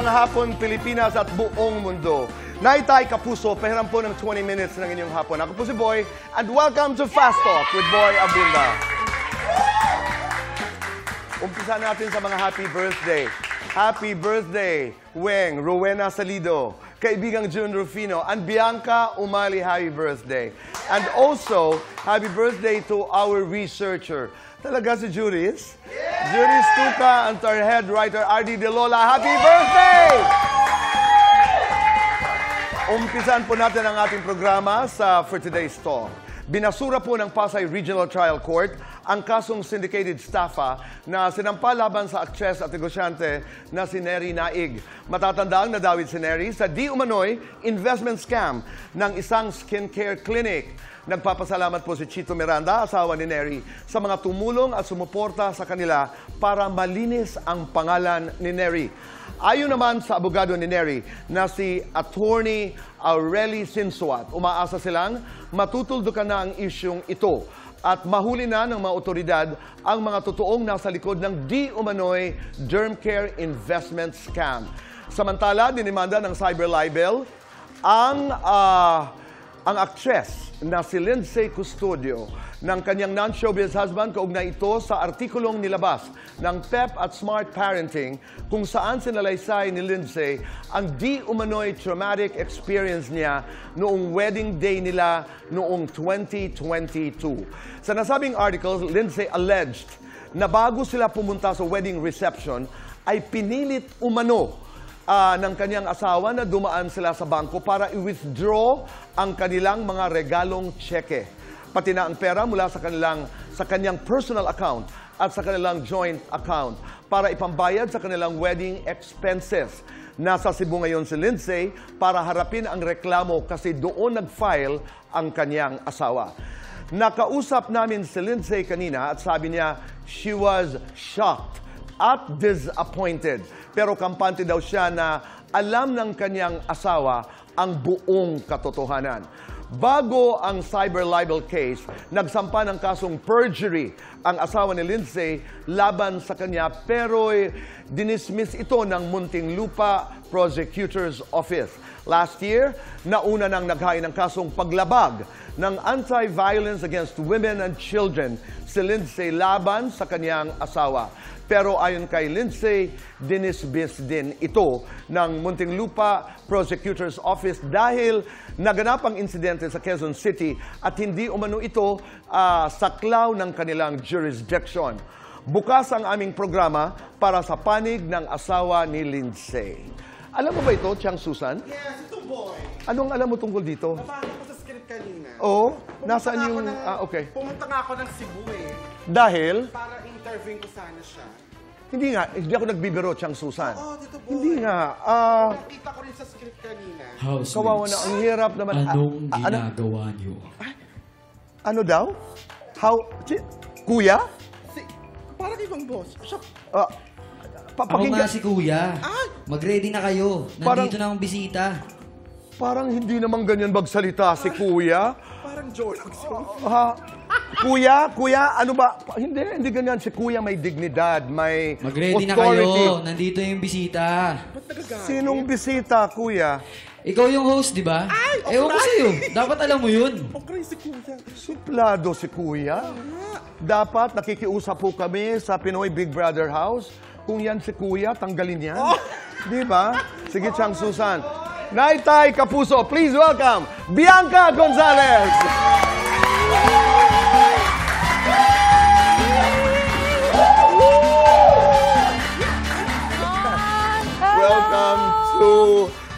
Magandang hapon, Pilipinas at buong mundo. Naitay Kapuso, pahiram po ng 20 minutes ng inyong hapon. Ako po si Boy, and welcome to Fast Talk with Boy Abunda. Umpisa natin sa mga happy birthday. Happy birthday, Weng, Rowena Salido, kaibigang June Rufino, and Bianca Umali, happy birthday. And also, happy birthday to our researcher. Talaga si Juris? Yeah! Juris Tuca and our head writer, R.D. De Lola. Happy birthday! Umpisan po natin ang ating programa for today's talk. Binasura po ng Pasay Regional Trial Court ang kasong syndicated staffa na sinampa laban sa aktres at negosyante na si Neri Naig. Matatandaan na dawit si Neri sa di umano'y investment scam ng isang skincare clinic. Nagpapasalamat po si Chito Miranda, asawa ni Neri, sa mga tumulong at sumuporta sa kanila para malinis ang pangalan ni Neri. Ayon naman sa abogado ni Neri na si Attorney Aureli Sinsuat, umaasa silang matutuldukan na ang isyong ito at mahuli na ng mga otoridad ang mga totoong nasa likod ng di umano'y Dermcare investment scam. Samantala, dinimanda ng cyber libel ang actress na si Lindsay Custodio ng kanyang non-showbiz husband kaugnay ito sa artikulong nilabas ng PEP at Smart Parenting kung saan sinalaysay ni Lindsay ang di umano'y traumatic experience niya noong wedding day nila noong 2022. Sa nasabing article, Lindsay alleged na bago sila pumunta sa wedding reception ay pinilit umano ng kanyang asawa na dumaan sila sa bangko para i-withdraw ang kanilang mga regalong tseke. Pati na ang pera mula sa kanyang personal account at sa kanilang joint account para ipambayad sa kanilang wedding expenses. Nasa Cebu ngayon si Lindsay para harapin ang reklamo kasi doon nag-file ang kanyang asawa. Nakausap namin si Lindsay kanina at sabi niya she was shocked at disappointed. Pero kampante daw siya na alam ng kanyang asawa ang buong katotohanan. Bago ang cyber libel case, nagsampa ng kasong perjury ang asawa ni Lindsay laban sa kanya pero dinismiss ito ng Muntinlupa Prosecutor's Office. Last year, nauna nang naghain ng kasong paglabag ng Anti-Violence Against Women and Children si Lindsay laban sa kanyang asawa. Pero ayon kay Lindsay, dinismiss din ito ng Muntinlupa Prosecutor's Office dahil naganap ang insidente sa Quezon City at hindi umano ito saklaw ng kanilang jurisdiction. Bukas ang aming programa para sa panig ng asawa ni Lindsay. Alam mo ba ito, Chang Susan? Yes, ito boy. Anong alam mo tungkol dito? Nabasa ko sa script kanina. Oo? Nasaan yung... okay. Pumunta nga ako ng Cebu eh. Dahil? Para interviewin ko sana siya. Hindi nga. Hindi ako nagbibiro, Chang Susan. Oo, dito boy. Hindi nga. Nakita ko rin sa script kanina. Kawawa na. Ang hirap naman. Anong ginagawa niyo? Ano daw? Kuya? Parang ibang boss. Siya. Ako nga si Kuya. Mag-ready na kayo. Nandito na ang bisita. Parang hindi naman ganyan magsalita si Kuya. Parang Joe lang siya. Kuya, ano ba? Hindi ganyan. Si Kuya may dignidad, may Mag-ready na authority. kayo. Nandito yung bisita. Ba't nagagalit? Sinong bisita, Kuya? Ikaw yung host, di ba? Ewan ko sa'yo. Dapat alam mo yun. Okay, si Kuya. Suplado si Kuya. Dapat nakikiusap po kami sa Pinoy Big Brother House. Kung yan si Kuya, tanggalin yan. Di ba? Sige, Chang Susan. Naitay Kapuso, please welcome Bianca Gonzalez. Welcome to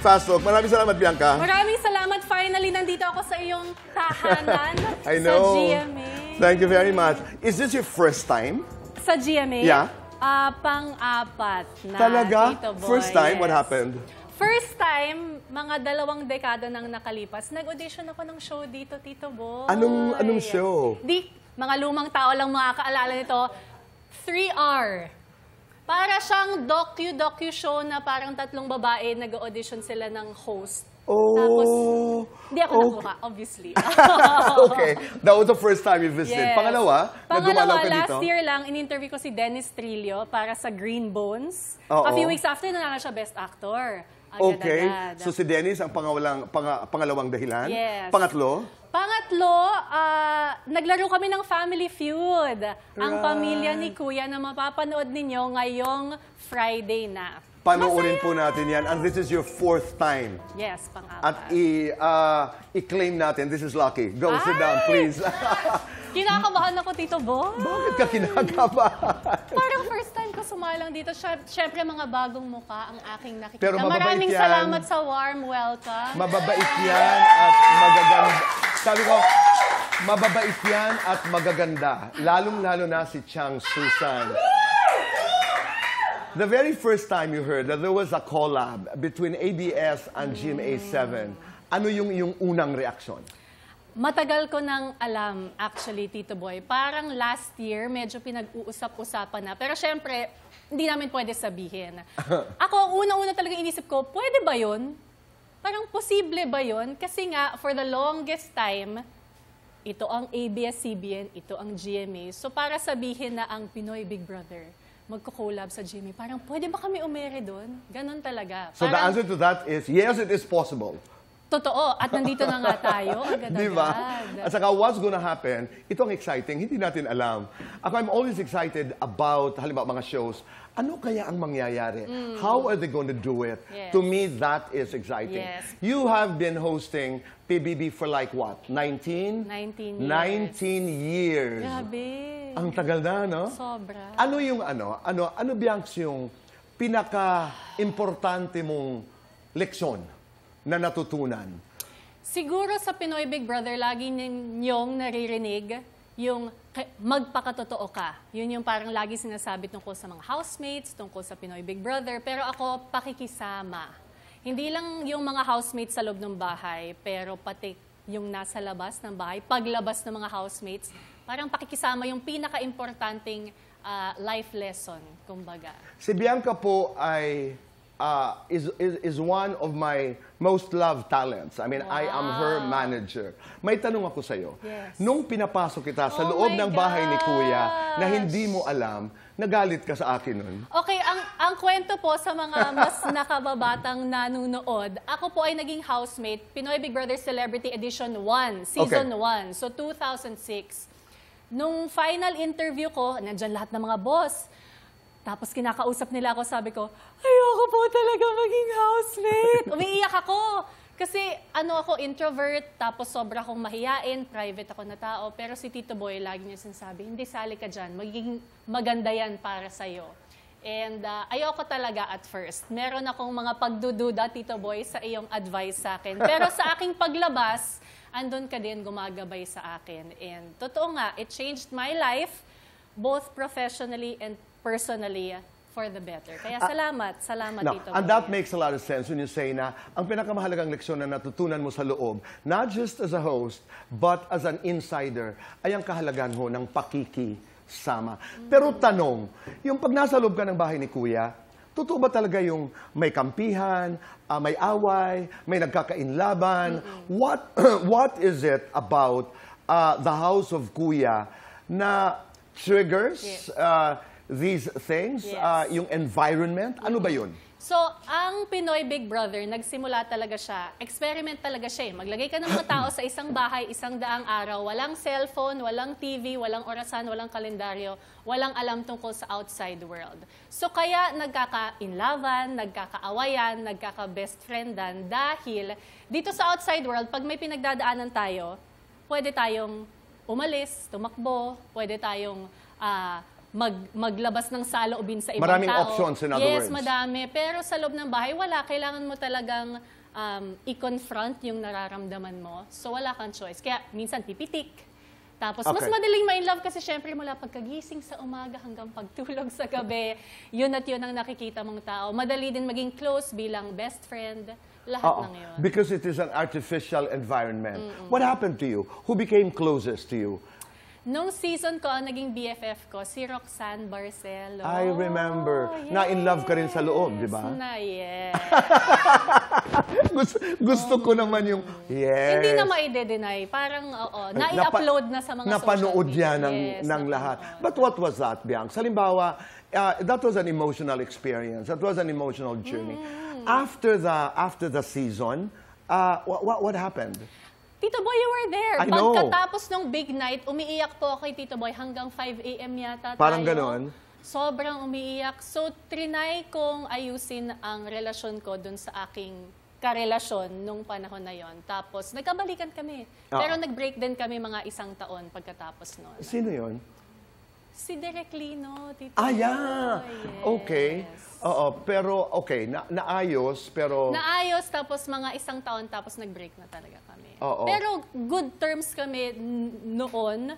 Fast Talk. Maraming salamat, Bianca. Maraming salamat. Finally, nandito ako sa iyong tahanan. I know. Sa GMA. Thank you very much. Is this your first time? Sa GMA? Yeah. Pang-apat na, Talaga? Tito Boy. First time? Yes. What happened? First time, mga 2 dekada nang nakalipas, nag-audition ako ng show dito, Tito Boy. Anong show? Mga lumang tao lang makakaalala nito. 3R. Para siyang docu show na parang tatlong babae nag-audition sila ng host. Oh, Tapos, hindi ako okay. nakuha, obviously. Okay, that was the first time you visited. Yes. Pangalawa, na dumalaw ka dito? Last year lang, in-interview ko si Dennis Trillo para sa Green Bones. Oo. A few weeks after, nanalo siya Best Actor. Okay, Agad-agad. so si Dennis ang pangalawang dahilan. Yes. Pangatlo? Pangatlo, naglaro kami ng Family Feud. Ang pamilya ni Kuya na mapapanood ninyo ngayong Friday na. Panoorin po natin yan. And this is your 4th time. Yes, pang-apat. At i-claim natin, this is Lucky. Go, sit down, please. Kinakabahan ako, Tito Boy. Bakit ka kinakabahan? Parang first time ko sumalang dito. Siyempre, mga bagong muka ang aking nakikita. Pero mababait Maraming yan. salamat sa warm welcome. Mababait yan at magaganda. Sabi ko, mababait yan at magaganda. Lalong-lalo na si Chang Susan. The very first time you heard that there was a collab between ABS and GMA7, ano yung unang reaksyon? Matagal ko nang alam, actually, Tito Boy. Parang last year, medyo pinag-uusap-usapan na. Pero syempre, hindi namin pwede sabihin. Ako, unang-una talaga inisip ko, pwede ba yun? Parang posible ba yun? Kasi nga, for the longest time, ito ang ABS-CBN, ito ang GMA. So para sabihin na ang Pinoy Big Brother, magko-collab sa GMA, parang pwede ba kami umere doon? Ganon talaga. So the Parang, answer to that is, yes, it is possible. totoo. At nandito na nga tayo. Agad-agad. Di ba? At saka what's gonna happen, ito ang exciting, hindi natin alam. Ako, I'm always excited about, halimbawa, mga shows, ano kaya ang mangyayari? How are they going to do it? Yes. To me, that is exciting. Yes. You have been hosting PBB for like what? 19? 19 years. 19 years. Grabe. Ang tagal na, no? Sobra. Ano yung ano Bianx yung pinaka-importante mong leksyon na natutunan? Siguro sa Pinoy Big Brother, lagi ninyong naririnig yung magpakatotoo ka. Yun yung parang lagi sinasabi tungkol sa mga housemates, tungkol sa Pinoy Big Brother. Pero ako, pakikisama. Hindi lang yung mga housemates sa loob ng bahay, pero pati yung nasa labas ng bahay, paglabas ng mga housemates, parang pakikisama yung pinaka-importanting life lesson, kumbaga. Si Bianca po ay is one of my most loved talents. I mean, I am her manager. May tanong ako sa iyo. Yes. Nung pinapasok kita sa Oh loob my ng bahay ni Kuya na gosh! hindi mo alam, nagalit ka sa akin nun. Okay, ang kwento po sa mga mas nakababatang nanunood, ako po ay naging housemate, Pinoy Big Brother Celebrity Edition 1, Season 1, so 2006. Nung final interview ko, nandyan lahat ng mga boss. Tapos kinakausap nila ako, sabi ko, ayoko po talaga maging housemate. Umiiyak ako. Kasi ako, introvert, tapos sobra akong mahiyain, private ako na tao. Pero si Tito Boy, lagi niya sinasabi, hindi sali ka dyan, magiging maganda yan para sa'yo. And ayoko talaga at first. Meron akong mga pagdududa, Tito Boy, sa iyong advice sa akin. Pero sa aking paglabas, andun ka din gumagabay sa akin. And totoo nga, it changed my life, both professionally and personally, for the better. Kaya salamat Tito And Boy. that makes a lot of sense when you say na ang pinakamahalagang leksyon na natutunan mo sa loob, not just as a host, but as an insider, ay ang kahalagahan ho ng pakikisama. Pero tanong, yung pag nasa loob ka ng bahay ni Kuya, totoo ba talaga yung may kampihan, may away, may nagkakainlaban? What is it about the house of Kuya na triggers these things? Yes. Yung environment? Ano ba yun? So, ang Pinoy Big Brother, nagsimula talaga siya, experiment talaga siya. Maglagay ka ng mga tao sa isang bahay, 100 araw, walang cellphone, walang TV, walang orasan, walang kalendaryo, walang alam tungkol sa outside world. So, kaya nagkaka-inlaban, nagkakaawayan, nagkaka-best friendan dahil dito sa outside world, pag may pinagdadaanan tayo, pwede tayong umalis, tumakbo, pwede tayong maglabas ng saloobin sa ibang Maraming tao. options, in other Yes, words. madami. Pero sa loob ng bahay, wala. Kailangan mo talagang i-confront yung nararamdaman mo. So wala kang choice. Kaya minsan pipitik. Tapos mas Okay. madaling ma-inlove kasi syempre mula pagkagising sa umaga hanggang pagtulog sa gabi, yun at yun ang nakikita mong tao. Madali din maging close bilang best friend. Lahat ng yun. Because it is an artificial environment. What happened to you? Who became closest to you? Nung season ko, ang naging BFF ko, si Roxanne Barcelo. I remember. Na in love ka rin sa loob, di ba? Yes. gusto ko naman yung, yes. Hindi na maide-deny. Parang, nai-upload na sa mga napanood social media. yan ng lahat. But what was that, Bianc? Halimbawa, that was an emotional experience. That was an emotional journey. After the season, what happened? Tito Boy, you were there. I know. Pagkatapos ng big night, umiiyak po ako kay Tito Boy hanggang 5 a.m. yata tayo. Parang ganon? Sobrang umiiyak. So, trinay kong ayusin ang relasyon ko dun sa aking karelasyon nung panahon na yon. Tapos, nagkabalikan kami. Pero nag-break din kami mga 1 taon pagkatapos nun. Sino yon? Si Derek Lino, Tito Yeah. Boy. Okay. Oo, pero okay, naayos, pero... Naayos, tapos mga 1 taon, tapos nag-break na talaga kami. Oo. Pero good terms kami noon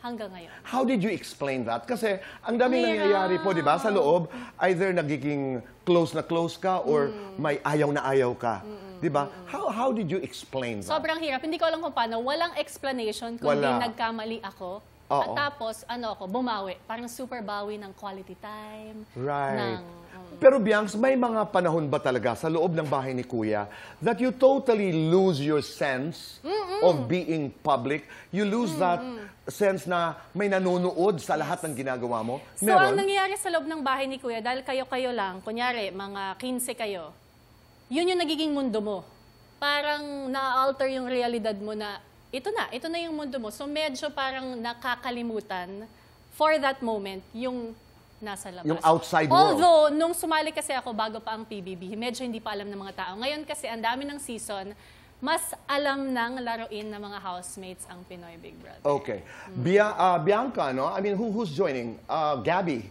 hanggang ngayon. How did you explain that? Kasi ang daming nangyayari po, di ba? Sa loob, either nagiging close na close ka or may ayaw na ayaw ka. Di ba? How did you explain that? Sobrang hirap. Hindi ko alam kung paano. Walang explanation kundi Wala. nagkamali ako. Oo. At tapos, bumawi. Parang super bawi ng quality time. Right. Pero Biancs, may mga panahon ba talaga sa loob ng bahay ni Kuya that you totally lose your sense of being public? You lose that sense na may nanonood sa lahat ng ginagawa mo? So, ang nangyayari sa loob ng bahay ni Kuya, dahil kayo-kayo lang, kunyari, mga 15 kayo, yun yung nagiging mundo mo. Parang na-alter yung realidad mo na ito na yung mundo mo. So, medyo parang nakakalimutan for that moment yung nasa labas. Yung outside world. Although, nung sumali kasi ako bago pa ang PBB, medyo hindi pa alam ng mga tao. Ngayon kasi, ang dami ng season, mas alam ng laruin ng mga housemates ang Pinoy Big Brother. Okay. Bianca, no? I mean, who's joining? Gabby.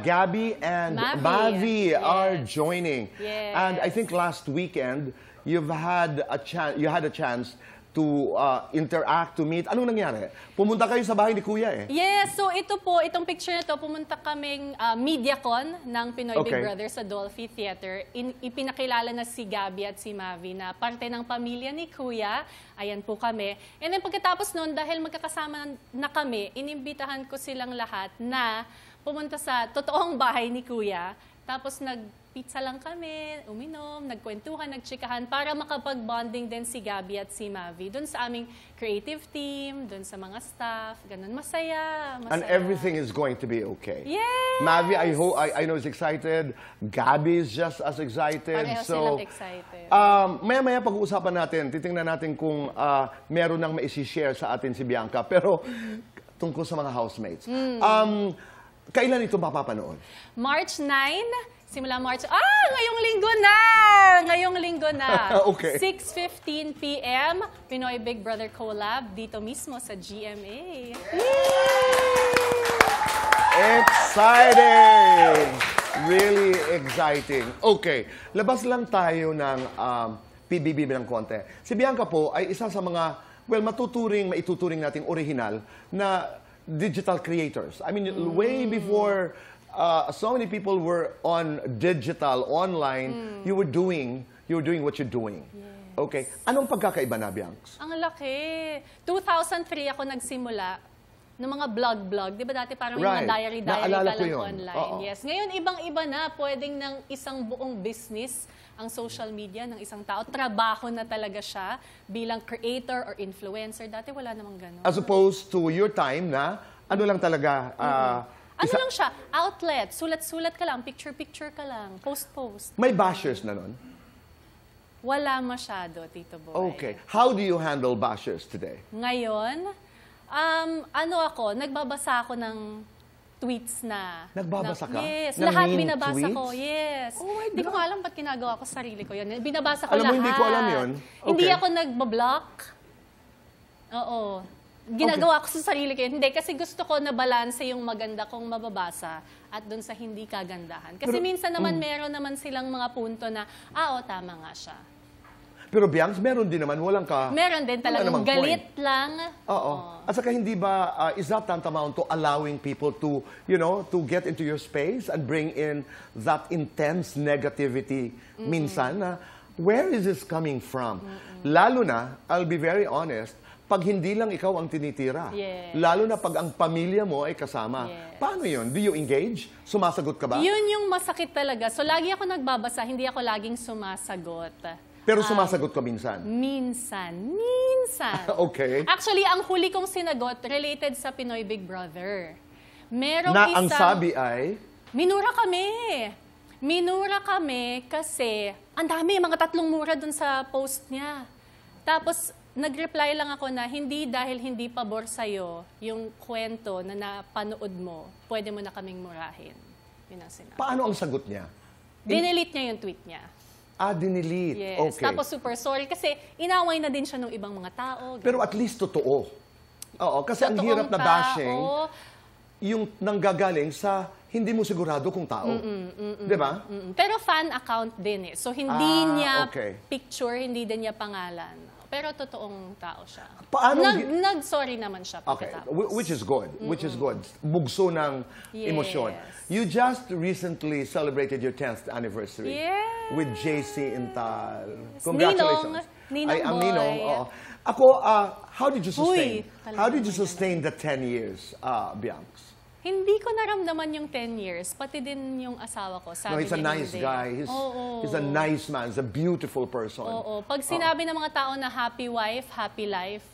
Gabby and Mavi are joining. Yes. And I think last weekend, you had a chance to interact, to meet. Anong nangyari? Pumunta kayo sa bahay ni Kuya eh. Yes, so itong picture na to, pumunta kaming MediaCon ng Pinoy Big Brother sa Dolphy Theater. Ipinakilala na si Gabby at si Mavi na parte ng pamilya ni Kuya. Ayan po kami. And then pagkatapos noon, dahil magkakasama na kami, inimbitahan ko silang lahat na pumunta sa totoong bahay ni Kuya. Tapos nagpizza lang kami, uminom, nagkwentuhan, nagtsikahan para makapag-bonding din si Gabby at si Mavi. Doon sa aming creative team, doon sa mga staff, ganun. Masaya. And everything is going to be okay. Yes! Mavi, I know is excited. Gabby is just as excited. Pareho silang excited. Maya-maya pag-uusapan natin, titingnan natin kung meron nang maisi-share sa atin si Bianca. Pero tungkol sa mga housemates. Kailan ito mapapanood? March 9, simula March... ngayong linggo na! Okay. 6:15 p.m., Pinoy Big Brother Collab, dito mismo sa GMA. Exciting! Really exciting. Okay, labas lang tayo ng PBB ng konti. Si Bianca po ay isa sa mga, maituturing nating original na digital creators. I mean, way before so many people were on digital, online, you were doing what you're doing. Yes. Okay. Anong pagkakaiba na, Biancs? Ang laki. 2003 ako nagsimula ng mga blog. Di ba dati parang yung mga diary ka lang online. Yes. Ngayon, ibang-iba na. Pwedeng ng isang buong business ang social media ng isang tao. Trabaho na talaga siya bilang creator or influencer. Dati wala namang gano'n. As opposed to your time na, ano lang talaga, lang siya? Outlet. Sulat-sulat ka lang. Picture-picture ka lang. Post-post. May bashers na nun? Wala masyado, Tito Boy. Okay. How do you handle bashers today? Ngayon, nagbabasa ako ng tweets na... Nagbabasa ka? Yes. Ng Lahat mean binabasa tweets? ko. Yes. Oh my Hindi ko God. nga alam ba't ginagawa ko sa sarili ko yun. Binabasa ko Alam mo, lahat. hindi ko alam yun. Hindi Okay. ako nagbablock. Oo. Ginagawa ko sa sarili ko yun. Hindi, kasi gusto ko na balanse yung maganda kong mababasa at dun sa hindi kagandahan. Kasi minsan naman meron naman silang mga punto na, tama nga siya. Pero Biancs, meron din naman, Meron din talagang namang galit point. lang. Oo. At saka hindi ba, is that tantamount to allowing people to, to get into your space and bring in that intense negativity minsan na, where is this coming from? Lalo na, I'll be very honest, pag hindi lang ikaw ang tinitira. Yes. Lalo na pag ang pamilya mo ay kasama. Yes. Paano yun? Do you engage? Sumasagot ka ba? Yun yung masakit talaga. So, lagi ako nagbabasa, hindi ako laging sumasagot. Pero sumasagot ka minsan? Minsan. Okay. Actually, ang huli kong sinagot, related sa Pinoy Big Brother. Merong Na ang isang... sabi ay, Minura kami. Minura kami kasi ang dami, mga 3 mura dun sa post niya. Tapos, nag-reply lang ako na hindi dahil hindi pabor sa'yo yung kwento na napanood mo, pwede mo na kaming murahin. Yun ang sinabi. paano ang sagot niya? Dinelete niya yung tweet niya. Dinelete. Yes. Okay. Tapos super sorry kasi inaway na din siya ng ibang mga tao. Pero at least totoo. Oo, kasi ang Totoong hirap na bashing, tao. yung nanggagaling sa hindi mo sigurado kung tao. Di ba? Pero fan account din eh. So hindi niya okay. picture, hindi din niya pangalan. Pero totoong tao siya. Paano Nag-sorry naman siya Okay, pagkatapos. which is good. Which is good. Bugso ng Yes. emosyon. You just recently celebrated your 10th anniversary Yes. with JC Intal. Congratulations. Ninong Ay, ang boy. Ninong, oo. Ako, how did you sustain? talaga How did you naman sustain the 10 years, Bianx? Hindi ko naramdaman yung 10 years. Pati din yung asawa ko. No, Sabi he's a niya nice hindi. guy. Oo. He's a nice man. He's a beautiful person. Oo. Pag sinabi ng mga tao na happy wife, happy life,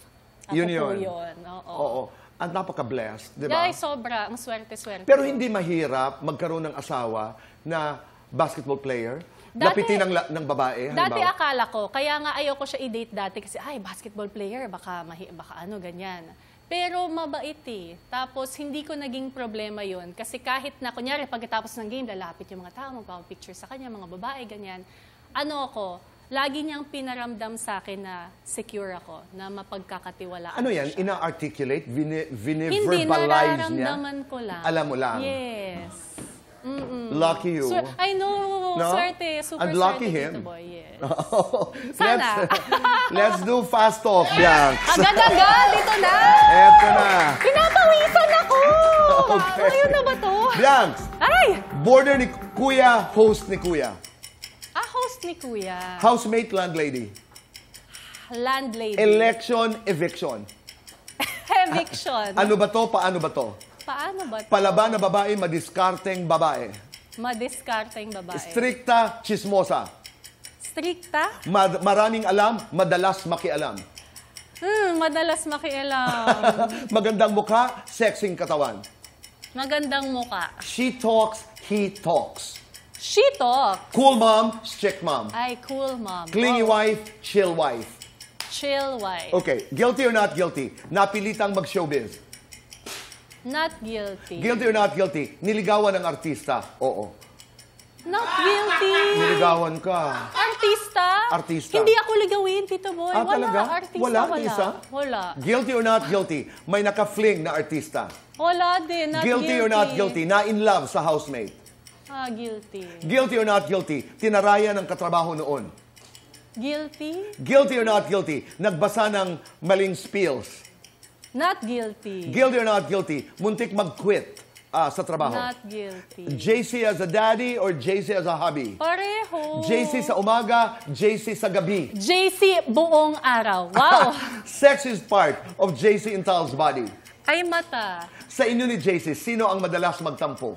ako Yun po yun. yun. Oo. Oo. At napaka-blessed, di ba? Dahil sobra, ang swerte-swerte. Pero hindi mahirap magkaroon ng asawa na basketball player? Dati- Lapitin ng babae, Dati halimbawa? akala ko, kaya nga ayoko siya i-date dati kasi, ay, basketball player, baka ano, ganyan. Pero mabait eh. Tapos hindi ko naging problema yon kasi kahit na, kunyari, pagkatapos ng game, lalapit yung mga tao, magpapapicture sa kanya, mga babae, ganyan. Ano ako, lagi niyang pinaramdam sa akin na secure ako, na mapagkakatiwalaan Ano ko yan? siya. Ina-articulate? Hindi, Vini-verbalize niya? nararamdaman ko lang. Alam mo lang? Yes. Lucky you. I know, No? swerte, super And lucky swerte him. dito, boy. Yes. Sana. Sana. Let's do fast talk, Bianx. Agad-agad, ito na! Eto na. Pinapawisan ako! Okay. Ngayon na ba to? Bianx, Ay! border ni Kuya, host ni Kuya. Host ni Kuya. Housemate, landlady. Landlady. Election, eviction. Eviction. Ano ba to? Paano ba to? Paano ba to? Palaban na babae, madiskarteng babae. Madiskarteng babae. Stricta, chismosa. Stricta? Maraming alam, madalas makialam. Madalas makialam. Magandang mukha, sexing katawan. Magandang muka. She talks, he talks. She talk. Cool mom, strict mom. Ay, cool mom. Clingy Oh, wife, chill wife. chill wife. Okay, guilty or not guilty? Napilitang mag-showbiz. Not guilty. Guilty or not guilty? Niligawan ng artista. Oo. Not guilty. Niligawan ka. Artista? Artista. Hindi ako ligawin, Tito Boy. Ah, talaga? Artista, Wala, wala. isa? Wala. Guilty or not guilty? May naka-fling na artista. Wala din. Not Guilty or not guilty? Na in love sa housemate. Guilty. Guilty or not guilty? Tinaraya ng katrabaho noon. Guilty? Guilty or not guilty? Nagbasa ng maling spills. Not guilty. Guilty or not guilty? Muntik mag-quit sa trabaho. Not guilty. JC as a daddy or JC as a hubby? Pareho. JC sa umaga, JC sa gabi. JC buong araw. Wow. Sex is part of JC Intal's body. Ay, mata. Sa inyo ni JC, sino ang madalas magtampo?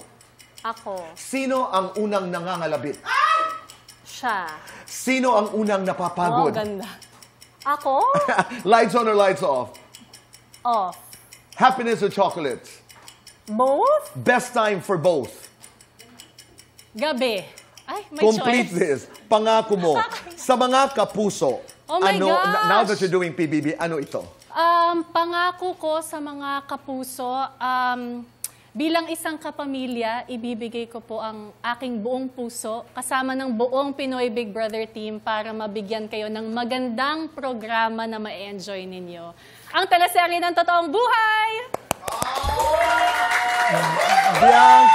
Ako. Sino ang unang nangangalabit? Siya. Sino ang unang Oh, napapagod? ganda. Ako? Lights on or lights off? Off. Happiness or chocolates? Both? Best time for both. Gabi. Ay, may Complete choice. this. Pangako mo. Sa mga kapuso, Oh my gosh! now that you're doing PBB, ano ito? Pangako ko sa mga kapuso, bilang isang kapamilya, ibibigay ko po ang aking buong puso kasama ng buong Pinoy Big Brother team para mabigyan kayo ng magandang programa na ma-enjoy ninyo. Ang teleserye ng totoong buhay! Bianx,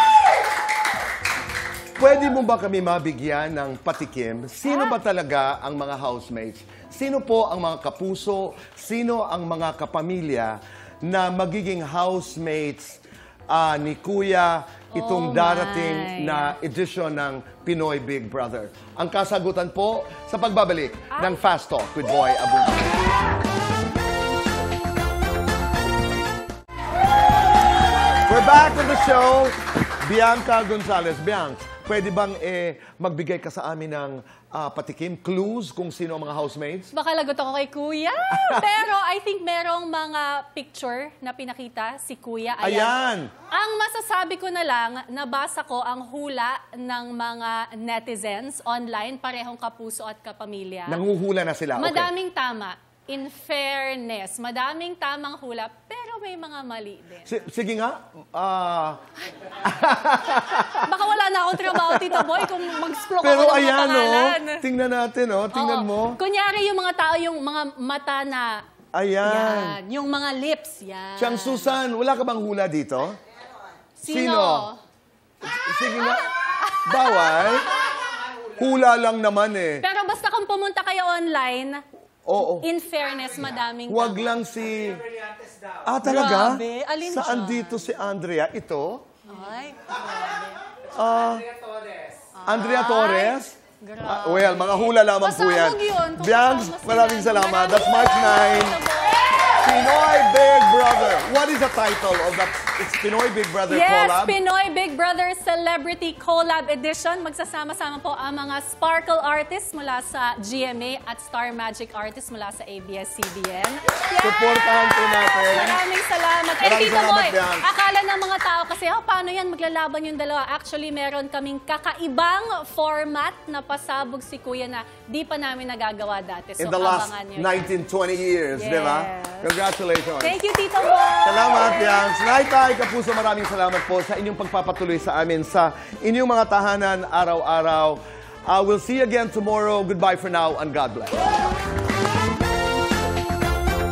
pwede mo ba kami mabigyan ng patikim? Sino ba talaga ang mga housemates? Sino po ang mga kapuso? Sino ang mga kapamilya na magiging housemates ni Kuya itong Oh darating my. na edisyon ng Pinoy Big Brother? Ang kasagutan po sa pagbabalik ng Fast Talk with Boy Abunda. We're back with the show. Bianca Gonzalez. Bianca, pwede bang magbigay ka sa amin ng patikim, clues kung sino ang mga housemates? Baka lagot ako kay Kuya. Pero I think merong mga picture na pinakita si Kuya. Ayan. Ang masasabi ko na lang, nabasa ko ang hula ng mga netizens online, parehong kapuso at kapamilya. Nanguhula na sila. Okay. Madaming tama. In fairness, madaming tamang hula, pero may mga mali din. Sige nga. Baka wala na akong trabaho, Tito Boy, kung mag-stroke Pero ako ng mga ayan, pangalan. tingnan natin, tingnan Oo. mo. Kunyari yung mga tao, yung mga mata na, Ayan. yan, yung mga lips, yan. Siyang Susan, wala ka bang hula dito? Sino? Sige nga. Bawal? Hula lang naman eh. Pero basta kung pumunta kayo online, Oo. in fairness, madaming Wag tama. lang si... talaga? Grabe. Alin Saan siya? dito si Andrea? Ito? Ay, grabe. Andrea Torres? Grabe. Well, mga hula lamang po yan. Pasabog yun. Kung Biangs, kasama sila. maraming salamat. That's March 9. Tito Boy. Pinoy Big Brother. What is the title of that? It's Pinoy Big Brother Yes, collab? Pinoy Big Brother Celebrity Collab Edition. Magsasama-sama po ang mga Sparkle artists mula sa GMA at Star Magic artists mula sa ABS-CBN. Yes! Supportahan po natin. Maraming salamat. And Maraming Tito salamat, Boy, Bianc. akala ng mga tao kasi, paano yan maglalaban yung dalawa? Actually, meron kaming kakaibang format na pasabog si Kuya na di pa namin nagagawa dati. So, In the last abangan nyo yan. 19, 20 years, Yes. di ba? Congratulations. Thank you, Tito Boy! Salamat, Biangs. Naitay, Kapuso, maraming salamat po sa inyong pagpapatuloy sa amin sa inyong mga tahanan araw-araw. We'll see you again tomorrow. Goodbye for now and God bless.